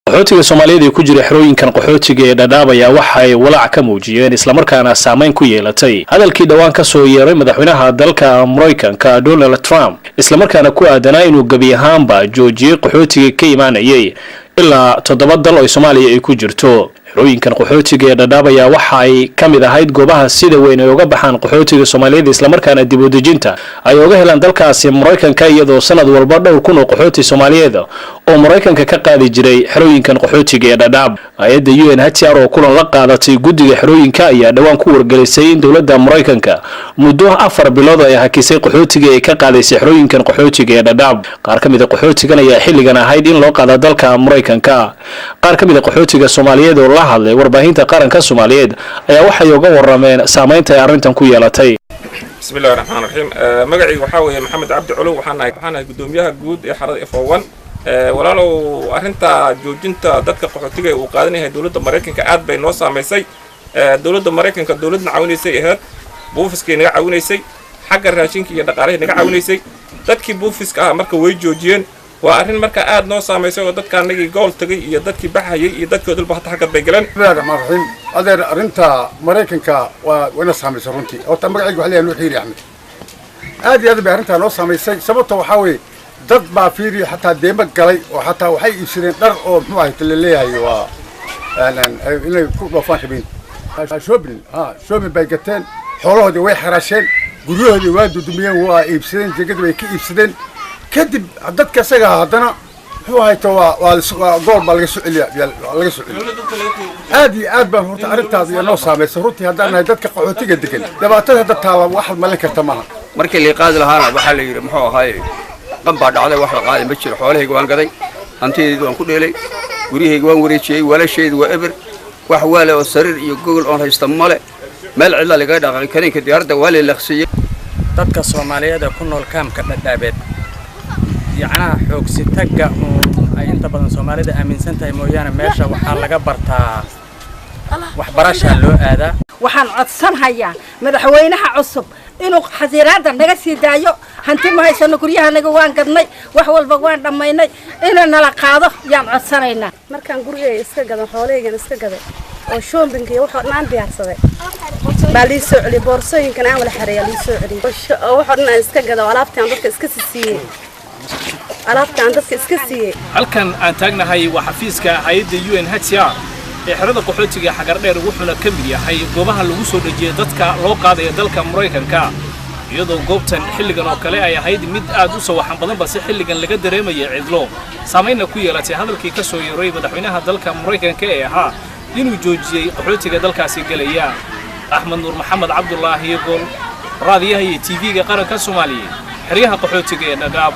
qaxootiga Soomaaliyeed ee ku jira xerooyinkan qaxootiga ee Dadaab ayaa waxa ay walaac ka muujiyeen isla markaana saameyn ku yeelatay hadalkii dhawaan ka soo yeeray madaxweynaha dalka Mareykanka Donald Trump isla markaana ku aadanaa inuu gabi ahaanba joojiyay qaxootiga ka imaanayay ilaa 7 dal oo Soomaaliya ay ku jirto. xerooyinkan qaxootiga ee Dadaab ayaa waxa ay kamid ahayd goobaha sida weyn ay uga baxaan qaxootiga Soomaaliyeed isla markaana dib u dejinta ay uga helaan dalkaasi Mareykanka iyadoo sanad walba dhowr kun oo qaxooti Soomaaliyeed oo Mareykanka ka qaadi jiray xerooyinkan qaxootiga ee Dadaab. hay'adda UNHCR oo kulan la qaadatay guddiga xerooyinka ayaa dhawaan ku wargelisay in dawladda Mareykanka muddo 4 bilood ay hakisay qaxootiga ay ka qaadaysay xerooyinkan qaxootiga ee Dadaab. qaar kamid ah qaxootigan ayaa xilligan ahayd in loo qaado dalka Mareykanka. qaar kamid ah qaxootiga Soomaaliyeed oo la hadlay warbaahinta qaranka Soomaaliyeed ayaa waxay uga warameen saameynta ay arrintan ku yeelatay. bismillaahir rahmaanir rahiim. magacaygu waxa weeye Maxamed Cabdi Culuw waxaan gudoomiyaha guud ee xarada F1. walaalow arrinta joojinta dadka qaxootiga uu qaadanayay dawladda Mareykanka aad bay noo saameysay. dawladda Mareykanka dawladna caawinaysay ahayd buufiska inaga caawinaysay xagga raashinka iyo dhaqaalaha inaga caawinaysay. dadkii buufiska marka way joojiyeen waa arrin marka aad noo saameysay oo dadka anagii gool tagay iyo dadkii baxayay iyo dadkii dalba xagga bay galeen. bismillaahir adeer arrinta Mareykanka waa wana saameysay runtii oo magacaygu waxa leeyahay Nuuxiiri Axmed. aad iyo aad bay arrinta noo saameysay sababtoo waxa weeye dad baa fiiri xataa deema galay oo xataa waxay iibsadeen dhar oo muxuu ahayd la leeyahay waa inay ku dhoofaan xibin shopping bay gateen xoolahoodii way xaraasheen guryahoodii waa dudumiyeen waa iibsadeen jegada way ka iibsadeen kadib dadka isaga haddana muxuu ahayd waa gool baa laga soo celiyaa aad iyo aad baan horta arrintaas iyo noo saameysay runtii haddaan nahay dadka qaxootiga degan dhibaatada hadda taala wax malin karta maaha. markii la qaadi lahaana waxaa la yidhi muxuu ahaay qanbaa dhacday wax la qaaday ma jiro xoolahayga waan gaday hantidayda waan ku dheelay guriyahayga waan wareejiyey walashayda waa eber wax waale oo sariir iyo gogol oon haysta male meel cidla laga dhaqay kareenka diyaaradda waa la laqsiyey. dadka Soomaaliyeed ee ku nool kaamka Dadaab yacnaa xoogsi tagga ay inta badan Soomaalida aaminsan tahay mooyaane meesha waxaa laga bartaa waxbarasho loo aadaa. waxaan codsanayaa madaxweynaha cusub inuu xasiraada naga sii daayo hanti ma haysano guryaha naga waan gadnay wax walba waan dhamaynay inaan nala qaado yaan codsanaynaa. markaan gurigay iska gadan xoolahaygan iska gaday oo shopping iyo wax dhan diyaarsaday baalii soo celi boorsooyinkan aan wala xareeyay lii soo celi wax dhan iska gado alaabtaan dadka iska siiyay halkan aan taagnahay waa xafiiska hay'adda UNHCR ee xerada qaxootiga xagar dheer wuxuuna ka mid yahay goobaha lagu soo dhajiyay dadka loo qaadayo dalka Mareykanka iyadoo goobtan xilligan oo kale ay ahayd mid aad u soo waxan badan balse xilligan laga dareemayo cidlo saameeyna ku yeelatay hadalkii ka soo yeeray madaxweynaha dalka Mareykanka ee ahaa inuu joojiyay qaxootiga dalkaasi galaya. Axmed Nuur Maxamed Cabdullaahi Gool raadiyaha TV-ga qaranka Soomaaliyeed xeryaha qaxootiga ee Dadaab.